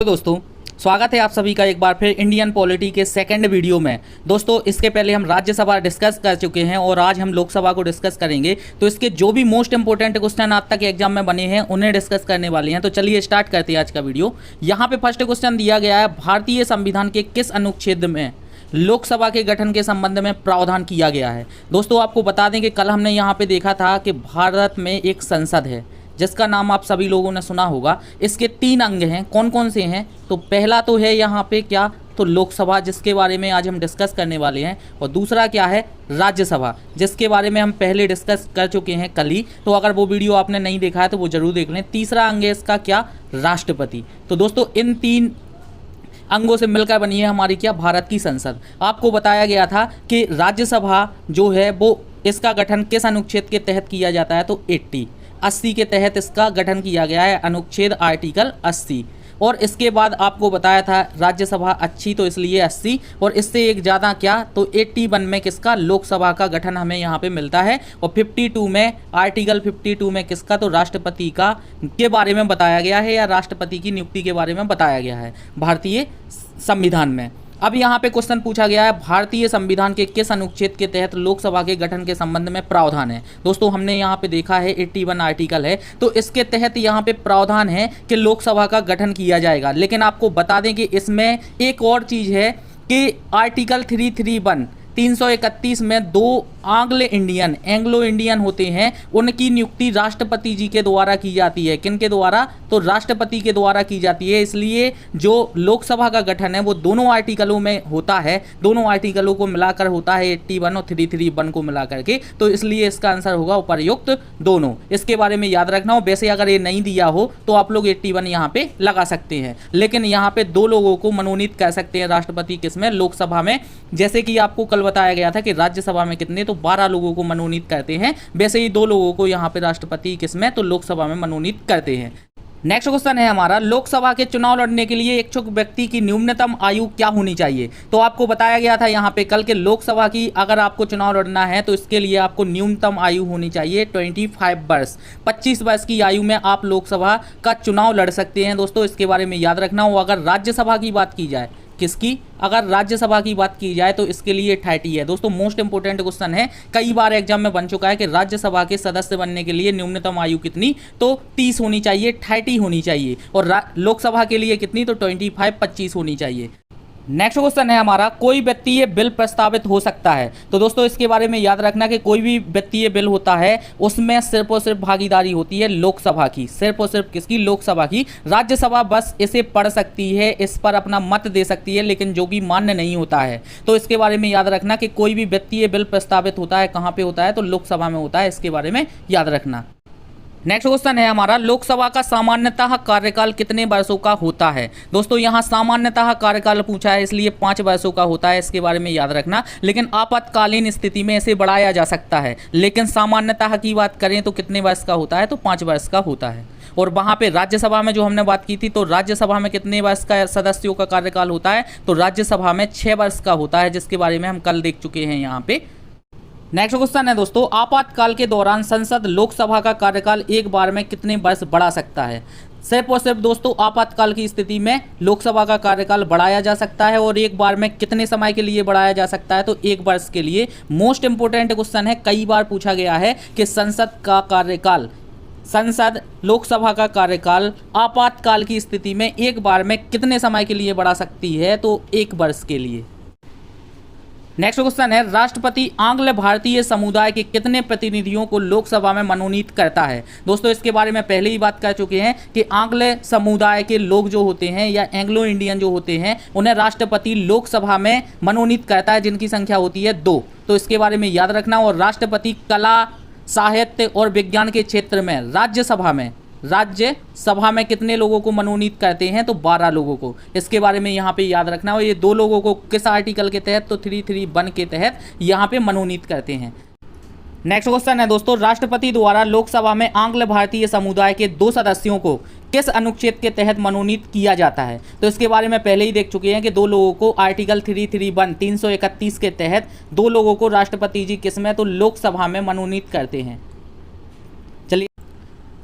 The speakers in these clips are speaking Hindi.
तो दोस्तों स्वागत है आप सभी का एक बार फिर इंडियन पॉलिटी के सेकंड वीडियो में। दोस्तों इसके पहले हम राज्यसभा डिस्कस कर चुके हैं और आज हम लोकसभा को डिस्कस करेंगे। तो इसके जो भी मोस्ट इंपोर्टेंट क्वेश्चन आज तक एग्जाम में बने हैं उन्हें डिस्कस करने वाले हैं। तो चलिए स्टार्ट करते हैं आज का वीडियो। यहाँ पे फर्स्ट क्वेश्चन दिया गया है, भारतीय संविधान के किस अनुच्छेद में लोकसभा के गठन के संबंध में प्रावधान किया गया है। दोस्तों आपको बता दें कि कल हमने यहाँ पे देखा था कि भारत में एक संसद है जिसका नाम आप सभी लोगों ने सुना होगा। इसके 3 अंग हैं, कौन कौन से हैं? तो पहला तो है यहाँ पे क्या, तो लोकसभा, जिसके बारे में आज हम डिस्कस करने वाले हैं। और दूसरा क्या है, राज्यसभा, जिसके बारे में हम पहले डिस्कस कर चुके हैं कल ही। तो अगर वो वीडियो आपने नहीं देखा है तो वो जरूर देख लें। तीसरा अंग है इसका क्या, राष्ट्रपति। तो दोस्तों इन 3 अंगों से मिलकर बनी है हमारी क्या, भारत की संसद। आपको बताया गया था कि राज्यसभा जो है वो इसका गठन किस अनुच्छेद के तहत किया जाता है, तो 80 के तहत इसका गठन किया गया है, अनुच्छेद आर्टिकल 80। और इसके बाद आपको बताया था राज्यसभा अच्छी तो इसलिए 80, और इससे एक ज़्यादा क्या, तो 81 में किसका, लोकसभा का गठन हमें यहाँ पे मिलता है। और 52 में, आर्टिकल 52 में किसका, तो राष्ट्रपति का के बारे में बताया गया है, या राष्ट्रपति की नियुक्ति के बारे में बताया गया है भारतीय संविधान में। अब यहाँ पे क्वेश्चन पूछा गया है, भारतीय संविधान के किस अनुच्छेद के तहत लोकसभा के गठन के संबंध में प्रावधान है। दोस्तों हमने यहाँ पे देखा है 81 आर्टिकल है, तो इसके तहत यहाँ पे प्रावधान है कि लोकसभा का गठन किया जाएगा। लेकिन आपको बता दें कि इसमें एक और चीज़ है कि आर्टिकल 331 में 2 एंग्लो इंडियन होते हैं, उनकी नियुक्ति राष्ट्रपति जी के द्वारा की जाती है। किन के द्वारा, तो राष्ट्रपति के द्वारा की जाती है। इसलिए जो लोकसभा का गठन है वो दोनों आर्टिकलों में होता है, दोनों आर्टिकलों को मिलाकर होता है, 81 और 331 को मिला करके। तो इसलिए इसका आंसर होगा उपर्युक्त दोनों। इसके बारे में याद रखना हो। वैसे अगर ये नहीं दिया हो तो आप लोग 81 यहाँ पे लगा सकते हैं, लेकिन यहाँ पे 2 लोगों को मनोनीत कर सकते हैं राष्ट्रपति, किसमें, लोकसभा में। जैसे कि आपको कल बताया गया था कि राज्यसभा में कितने, तो 12 लोगों को मनोनीत करते हैं। वैसे ही 2 लोगों को यहाँ पे राष्ट्रपति किसमें, तो लोकसभा में मनोनीत करते हैं। नेक्स्ट क्वेश्चन है हमारा, लोकसभा के चुनाव लड़ने के लिए इच्छुक व्यक्ति की न्यूनतम आयु क्या होनी चाहिए। तो आपको बताया गया था यहाँ पे कल के लोकसभा की अगर आपको चुनाव लड़ना है तो इसके लिए आपको न्यूनतम आयु होनी चाहिए 25 वर्ष। 25 वर्ष की आयु में आप लोकसभा का चुनाव लड़ सकते हैं। दोस्तों इसके बारे में याद रखना हो। अगर राज्यसभा की बात की जाए, किसकी, अगर राज्यसभा की बात की जाए तो इसके लिए 30 है। दोस्तों मोस्ट इंपोर्टेंट क्वेश्चन है, कई बार एग्जाम में बन चुका है कि राज्यसभा के सदस्य बनने के लिए न्यूनतम आयु कितनी, तो 30 होनी चाहिए, 30 होनी चाहिए। और लोकसभा के लिए कितनी, तो 25 होनी चाहिए। नेक्स्ट क्वेश्चन है हमारा, कोई वित्तीय बिल प्रस्तावित हो सकता है। तो दोस्तों इसके बारे में याद रखना कि कोई भी वित्तीय बिल होता है उसमें सिर्फ और सिर्फ भागीदारी होती है लोकसभा की, सिर्फ और सिर्फ किसकी, लोकसभा की। राज्यसभा बस इसे पढ़ सकती है, इस पर अपना मत दे सकती है, लेकिन जो कि मान्य नहीं होता है। तो इसके बारे में याद रखना कि कोई भी वित्तीय बिल प्रस्तावित होता है कहाँ पे होता है, तो लोकसभा में होता है। इसके बारे में याद रखना। नेक्स्ट क्वेश्चन है हमारा, लोकसभा का सामान्यतः कार्यकाल कितने वर्षों का होता है। दोस्तों यहाँ सामान्यतः कार्यकाल पूछा है, इसलिए 5 वर्षों का होता है। इसके बारे में याद रखना। लेकिन आपातकालीन स्थिति में इसे बढ़ाया जा सकता है, लेकिन सामान्यतः की बात करें तो कितने वर्ष का होता है, तो 5 वर्ष का होता है। और वहाँ पे राज्यसभा में जो हमने बात की थी, तो राज्यसभा में कितने वर्ष का सदस्यों का कार्यकाल होता है, तो राज्यसभा में 6 वर्ष का होता है, जिसके बारे में हम कल देख चुके हैं यहाँ पे। नेक्स्ट क्वेश्चन है दोस्तों, आपातकाल के दौरान संसद लोकसभा का कार्यकाल एक बार में कितने वर्ष बढ़ा सकता है। सिर्फ और सिर्फ दोस्तों आपातकाल की स्थिति में लोकसभा का कार्यकाल बढ़ाया जा सकता है, और एक बार में कितने समय के लिए बढ़ाया जा सकता है, तो 1 वर्ष के लिए। मोस्ट इंपोर्टेंट क्वेश्चन है, कई बार पूछा गया है कि संसद लोकसभा का कार्यकाल आपातकाल की स्थिति में एक बार में कितने समय के लिए बढ़ा सकती है, तो 1 वर्ष के लिए। नेक्स्ट क्वेश्चन है, राष्ट्रपति आंग्ल भारतीय समुदाय के कितने प्रतिनिधियों को लोकसभा में मनोनीत करता है। दोस्तों इसके बारे में पहले ही बात कर चुके हैं कि आंग्ल समुदाय के लोग जो होते हैं या एंग्लो इंडियन जो होते हैं उन्हें राष्ट्रपति लोकसभा में मनोनीत करता है, जिनकी संख्या होती है 2। तो इसके बारे में याद रखना। और राष्ट्रपति कला, साहित्य और विज्ञान के क्षेत्र में राज्यसभा में कितने लोगों को मनोनीत करते हैं, तो 12 लोगों को। इसके बारे में यहाँ पे याद रखना। और ये 2 लोगों को किस आर्टिकल के तहत, तो 331 के तहत यहाँ पे मनोनीत करते हैं। नेक्स्ट क्वेश्चन है दोस्तों, राष्ट्रपति द्वारा लोकसभा में आंग्ल भारतीय समुदाय के 2 सदस्यों को किस अनुच्छेद के तहत मनोनीत किया जाता है। तो इसके बारे में पहले ही देख चुके हैं कि 2 लोगों को आर्टिकल 331 के तहत 2 लोगों को राष्ट्रपति जी किसमें, तो लोकसभा में मनोनीत करते हैं। चलिए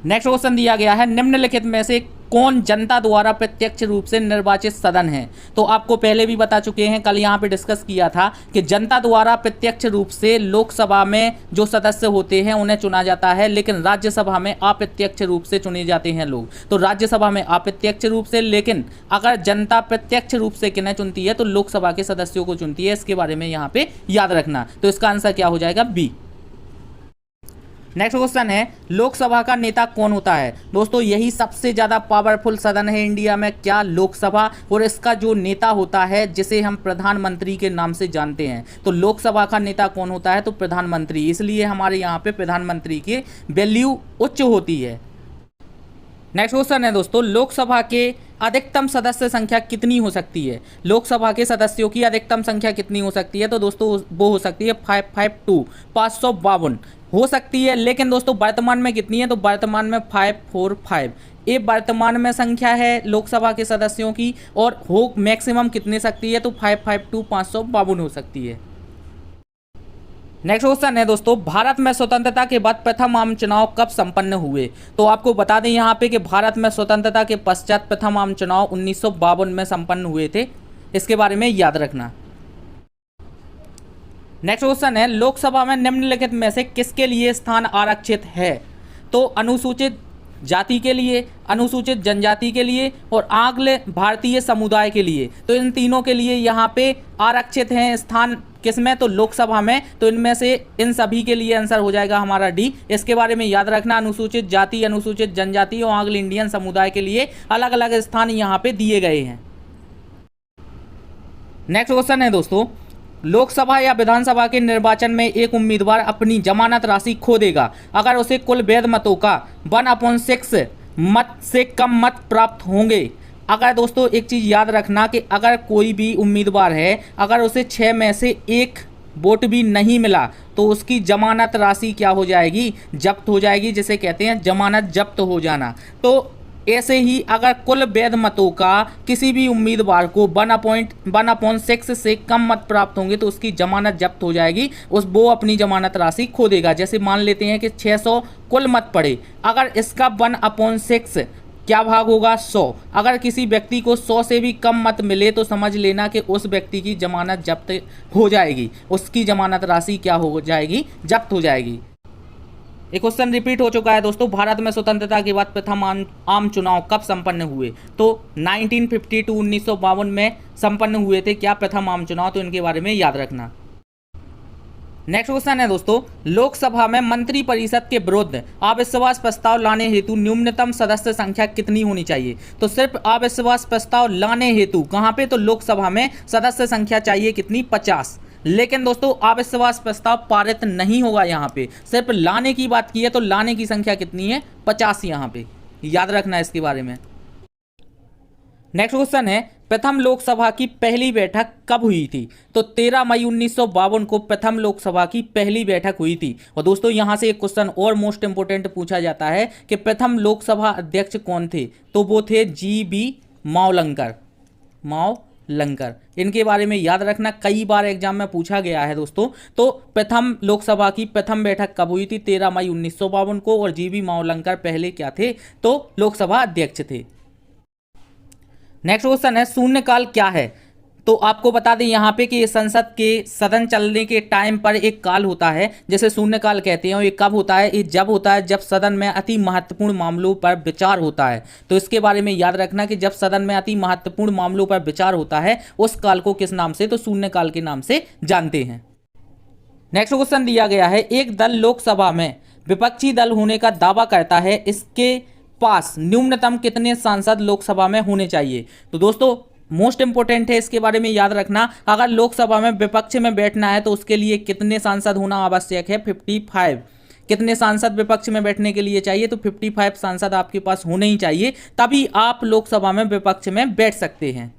नेक्स्ट क्वेश्चन दिया गया है, निम्नलिखित में से कौन जनता द्वारा प्रत्यक्ष रूप से निर्वाचित सदन है। तो आपको पहले भी बता चुके हैं, कल यहाँ पे डिस्कस किया था कि जनता द्वारा प्रत्यक्ष रूप से लोकसभा में जो सदस्य होते हैं उन्हें चुना जाता है, लेकिन राज्यसभा में अप्रत्यक्ष रूप से चुने जाते हैं लोग। तो राज्यसभा में अप्रत्यक्ष रूप से, लेकिन अगर जनता प्रत्यक्ष रूप से किन्हें चुनती है तो लोकसभा के सदस्यों को चुनती है। इसके बारे में यहाँ पे याद रखना। तो इसका आंसर क्या हो जाएगा? बी। नेक्स्ट क्वेश्चन है, लोकसभा का नेता कौन होता है। दोस्तों यही सबसे ज़्यादा पावरफुल सदन है इंडिया में, क्या? लोकसभा। और इसका जो नेता होता है जिसे हम प्रधानमंत्री के नाम से जानते हैं। तो लोकसभा का नेता कौन होता है? तो प्रधानमंत्री। इसलिए हमारे यहाँ पे प्रधानमंत्री की वैल्यू उच्च होती है। नेक्स्ट क्वेश्चन है दोस्तों, लोकसभा के अधिकतम सदस्य संख्या कितनी हो सकती है। लोकसभा के सदस्यों की अधिकतम संख्या कितनी हो सकती है? तो दोस्तों वो हो सकती है 552 हो सकती है। लेकिन दोस्तों वर्तमान में कितनी है? तो वर्तमान में 545 ये वर्तमान में संख्या है लोकसभा के सदस्यों की। और हो मैक्सिमम कितनी सकती है? तो 552 हो सकती है। नेक्स्ट क्वेश्चन है दोस्तों, भारत में स्वतंत्रता के बाद प्रथम आम चुनाव कब संपन्न हुए। तो आपको बता दें यहाँ पे कि भारत में स्वतंत्रता के पश्चात प्रथम आम चुनाव 1952 में संपन्न हुए थे। इसके बारे में याद रखना। नेक्स्ट क्वेश्चन है, लोकसभा में निम्नलिखित में से किसके लिए स्थान आरक्षित है। तो अनुसूचित जाति के लिए, अनुसूचित जनजाति के लिए और आंग्ल भारतीय समुदाय के लिए। तो इन तीनों के लिए यहाँ पे आरक्षित हैं स्थान। किसमें? तो लोकसभा में। तो इनमें से इन सभी के लिए आंसर हो जाएगा हमारा डी। इसके बारे में याद रखना, अनुसूचित जाति, अनुसूचित जनजाति और आंग्ल इंडियन समुदाय के लिए अलग अलग स्थान यहाँ पे दिए गए हैं। नेक्स्ट क्वेश्चन है दोस्तों, लोकसभा या विधानसभा के निर्वाचन में एक उम्मीदवार अपनी जमानत राशि खो देगा अगर उसे कुल वैध मतों का 1/6 मत से कम मत प्राप्त होंगे। अगर दोस्तों एक चीज़ याद रखना कि अगर कोई भी उम्मीदवार है, अगर उसे 6 में से 1 वोट भी नहीं मिला तो उसकी जमानत राशि क्या हो जाएगी? जब्त हो जाएगी, जिसे कहते हैं जमानत जब्त हो जाना। तो ऐसे ही अगर कुल वैध मतों का किसी भी उम्मीदवार को 1/6 से कम मत प्राप्त होंगे तो उसकी जमानत जब्त हो जाएगी, वो अपनी जमानत राशि खो देगा। जैसे मान लेते हैं कि 600 कुल मत पड़े, अगर इसका 1/6 क्या भाग होगा? 100। अगर किसी व्यक्ति को 100 से भी कम मत मिले तो समझ लेना कि उस व्यक्ति की जमानत जब्त हो जाएगी, उसकी जमानत राशि क्या हो जाएगी? जब्त हो जाएगी। एक क्वेश्चन रिपीट हो चुका है दोस्तों, भारत में स्वतंत्रता के बाद प्रथम आम चुनाव कब संपन्न हुए। तो 1952 1952 में संपन्न हुए थे क्या प्रथम आम चुनाव। तो इनके बारे में याद रखना। नेक्स्ट क्वेश्चन है दोस्तों, लोकसभा में मंत्री परिषद के विरुद्ध अविश्वास प्रस्ताव लाने हेतु न्यूनतम सदस्य संख्या कितनी होनी चाहिए। तो सिर्फ अविश्वास प्रस्ताव लाने हेतु कहाँ पे? तो लोकसभा में सदस्य संख्या चाहिए कितनी? 50। लेकिन दोस्तों अविश्वास प्रस्ताव पारित नहीं होगा, यहाँ पे सिर्फ लाने की बात की है। तो लाने की संख्या कितनी है? 50 यहाँ पे याद रखना इसके बारे में। नेक्स्ट क्वेश्चन है, प्रथम लोकसभा की पहली बैठक कब हुई थी। तो 13 मई 1952 को प्रथम लोकसभा की पहली बैठक हुई थी। और दोस्तों यहाँ से एक क्वेश्चन और मोस्ट इंपोर्टेंट पूछा जाता है कि प्रथम लोकसभा अध्यक्ष कौन थे। तो वो थे GB मावलंकर। इनके बारे में याद रखना, कई बार एग्जाम में पूछा गया है दोस्तों। तो प्रथम लोकसभा की प्रथम बैठक कब हुई थी? 13 मई 1952 को। और GB मावलंकर पहले क्या थे? तो लोकसभा अध्यक्ष थे। नेक्स्ट क्वेश्चन है, शून्यकाल क्या है। तो आपको बता दें यहाँ पे कि संसद के सदन चलने के टाइम पर एक काल होता है जिसे शून्यकाल कहते हैं। और ये कब होता है? ये जब होता है जब सदन में अति महत्वपूर्ण मामलों पर विचार होता है। तो इसके बारे में याद रखना कि जब सदन में अति महत्वपूर्ण मामलों पर विचार होता है उस काल को किस नाम से? तो शून्यकाल के नाम से जानते हैं। नेक्स्ट क्वेश्चन दिया गया है, एक दल लोकसभा में विपक्षी दल होने का दावा करता है, इसके पास न्यूनतम कितने सांसद लोकसभा में होने चाहिए। तो दोस्तों मोस्ट इंपोर्टेंट है, इसके बारे में याद रखना। अगर लोकसभा में विपक्ष में बैठना है तो उसके लिए कितने सांसद होना आवश्यक है? 55। कितने सांसद विपक्ष में बैठने के लिए चाहिए? तो 55 सांसद आपके पास होने ही चाहिए, तभी आप लोकसभा में विपक्ष में बैठ सकते हैं।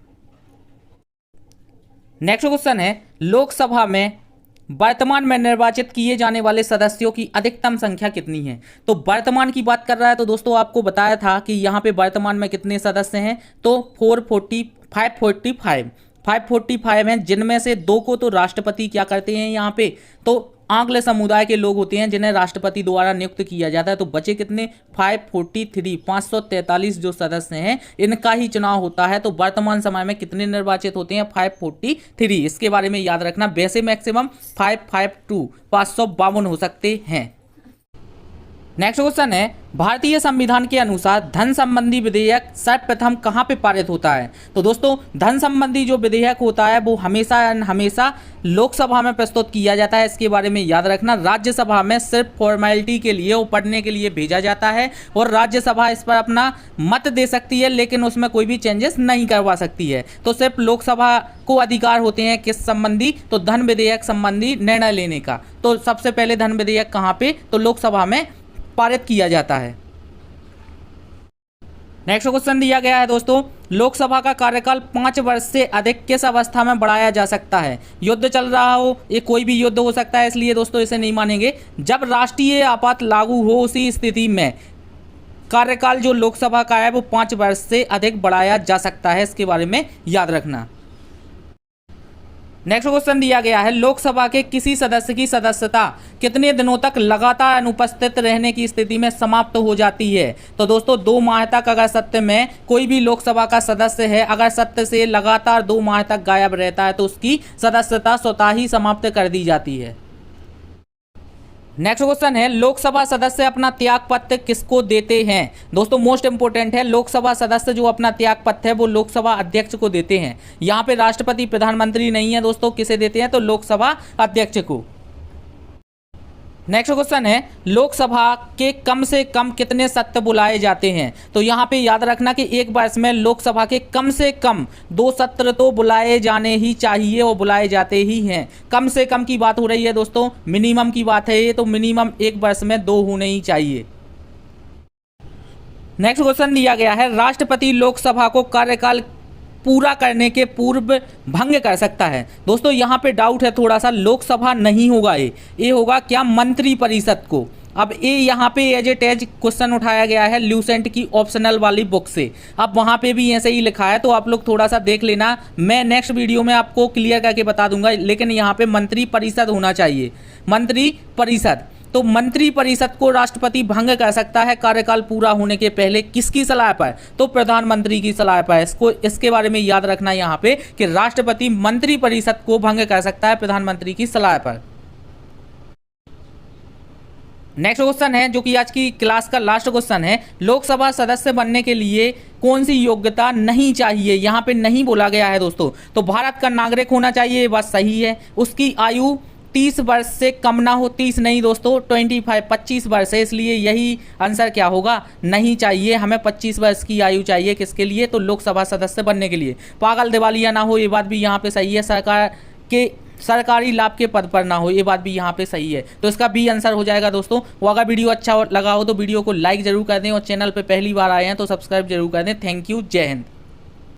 नेक्स्ट क्वेश्चन है, लोकसभा में वर्तमान में निर्वाचित किए जाने वाले सदस्यों की अधिकतम संख्या कितनी है। तो वर्तमान की बात कर रहा है। तो दोस्तों आपको बताया था कि यहाँ पे वर्तमान में कितने सदस्य हैं। तो 545 हैं, जिनमें से 2 को तो राष्ट्रपति क्या करते हैं यहाँ पे? तो आंग्ल समुदाय के लोग होते हैं जिन्हें राष्ट्रपति द्वारा नियुक्त किया जाता है। तो बचे कितने 543 543 जो सदस्य हैं इनका ही चुनाव होता है। तो वर्तमान समय में कितने निर्वाचित होते हैं 543, इसके बारे में याद रखना। वैसे मैक्सिमम 552 552 हो सकते हैं। नेक्स्ट क्वेश्चन है भारतीय संविधान के अनुसार धन संबंधी विधेयक सर्वप्रथम कहाँ पे पारित होता है। तो दोस्तों धन संबंधी जो विधेयक होता है वो हमेशा लोकसभा में प्रस्तुत किया जाता है। इसके बारे में याद रखना। राज्यसभा में सिर्फ फॉर्मेलिटी के लिए वो पढ़ने के लिए भेजा जाता है और राज्यसभा इस पर अपना मत दे सकती है, लेकिन उसमें कोई भी चेंजेस नहीं करवा सकती है। तो सिर्फ लोकसभा को अधिकार होते हैं किस संबंधी, तो धन विधेयक संबंधी निर्णय लेने का। तो सबसे पहले धन विधेयक कहाँ पे, तो लोकसभा में पारित किया जाता है। नेक्स्ट क्वेश्चन दिया गया है दोस्तों, लोकसभा का कार्यकाल 5 वर्ष से अधिक किस अवस्था में बढ़ाया जा सकता है। युद्ध चल रहा हो, ये कोई भी युद्ध हो सकता है, इसलिए दोस्तों इसे नहीं मानेंगे। जब राष्ट्रीय आपात लागू हो उसी स्थिति में कार्यकाल जो लोकसभा का है वो 5 वर्ष से अधिक बढ़ाया जा सकता है। इसके बारे में याद रखना। नेक्स्ट क्वेश्चन दिया गया है, लोकसभा के किसी सदस्य की सदस्यता कितने दिनों तक लगातार अनुपस्थित रहने की स्थिति में समाप्त हो जाती है। तो दोस्तों 2 माह तक अगर सत्य में कोई भी लोकसभा का सदस्य है, अगर सत्य से लगातार 2 माह तक गायब रहता है तो उसकी सदस्यता स्वतः ही समाप्त कर दी जाती है। नेक्स्ट क्वेश्चन है, लोकसभा सदस्य अपना त्यागपत्र किसको देते हैं। दोस्तों मोस्ट इंपोर्टेंट है, लोकसभा सदस्य जो अपना त्यागपत्र है वो लोकसभा अध्यक्ष को देते हैं। यहाँ पे राष्ट्रपति प्रधानमंत्री नहीं है दोस्तों, किसे देते हैं, तो लोकसभा अध्यक्ष को। नेक्स्ट क्वेश्चन है, लोकसभा के कम से कम कितने सत्र बुलाए जाते हैं। तो यहाँ पे याद रखना कि एक वर्ष में लोकसभा के कम से कम 2 सत्र तो बुलाए जाने ही चाहिए और बुलाए जाते ही हैं। कम से कम की बात हो रही है दोस्तों, मिनिमम की बात है ये, तो मिनिमम एक वर्ष में 2 होने ही चाहिए। नेक्स्ट क्वेश्चन दिया गया है, राष्ट्रपति लोकसभा को कार्यकाल पूरा करने के पूर्व भंग कर सकता है। दोस्तों यहाँ पे डाउट है थोड़ा सा, लोकसभा नहीं होगा ये होगा क्या मंत्री परिषद को। अब ये यहाँ पे एज इट एज क्वेश्चन उठाया गया है ल्यूसेंट की ऑप्शनल वाली बुक से। अब वहाँ पे भी ऐसे ही लिखा है, तो आप लोग थोड़ा सा देख लेना, मैं नेक्स्ट वीडियो में आपको क्लियर करके बता दूंगा। लेकिन यहाँ पे मंत्री परिषद होना चाहिए, मंत्री परिषद। तो मंत्री परिषद को राष्ट्रपति भंग कर सकता है कार्यकाल पूरा होने के पहले, किसकी सलाह पर, तो प्रधानमंत्री की सलाह पर। इसके बारे में याद रखना यहाँ पे कि राष्ट्रपति मंत्री परिषद को भंग कर सकता है प्रधानमंत्री की सलाह पर। नेक्स्ट क्वेश्चन है जो कि आज की क्लास का लास्ट क्वेश्चन है, लोकसभा सदस्य बनने के लिए कौन सी योग्यता नहीं चाहिए। यहाँ पे नहीं बोला गया है दोस्तों। तो भारत का नागरिक होना चाहिए, ये बात सही है। उसकी आयु 30 वर्ष से कम ना हो, 30 नहीं दोस्तों 25 वर्ष है, इसलिए यही आंसर क्या होगा, नहीं चाहिए। हमें 25 वर्ष की आयु चाहिए, किसके लिए, तो लोकसभा सदस्य बनने के लिए। पागल दिवालिया ना हो, ये बात भी यहाँ पे सही है। सरकारी लाभ के पद पर ना हो, ये बात भी यहाँ पे सही है। तो इसका बी आंसर हो जाएगा दोस्तों। वो अगर वीडियो अच्छा लगा हो तो वीडियो को लाइक जरूर कर दें और चैनल पे पहली बार आए हैं तो सब्सक्राइब जरूर कर दें। थैंक यू, जय हिंद।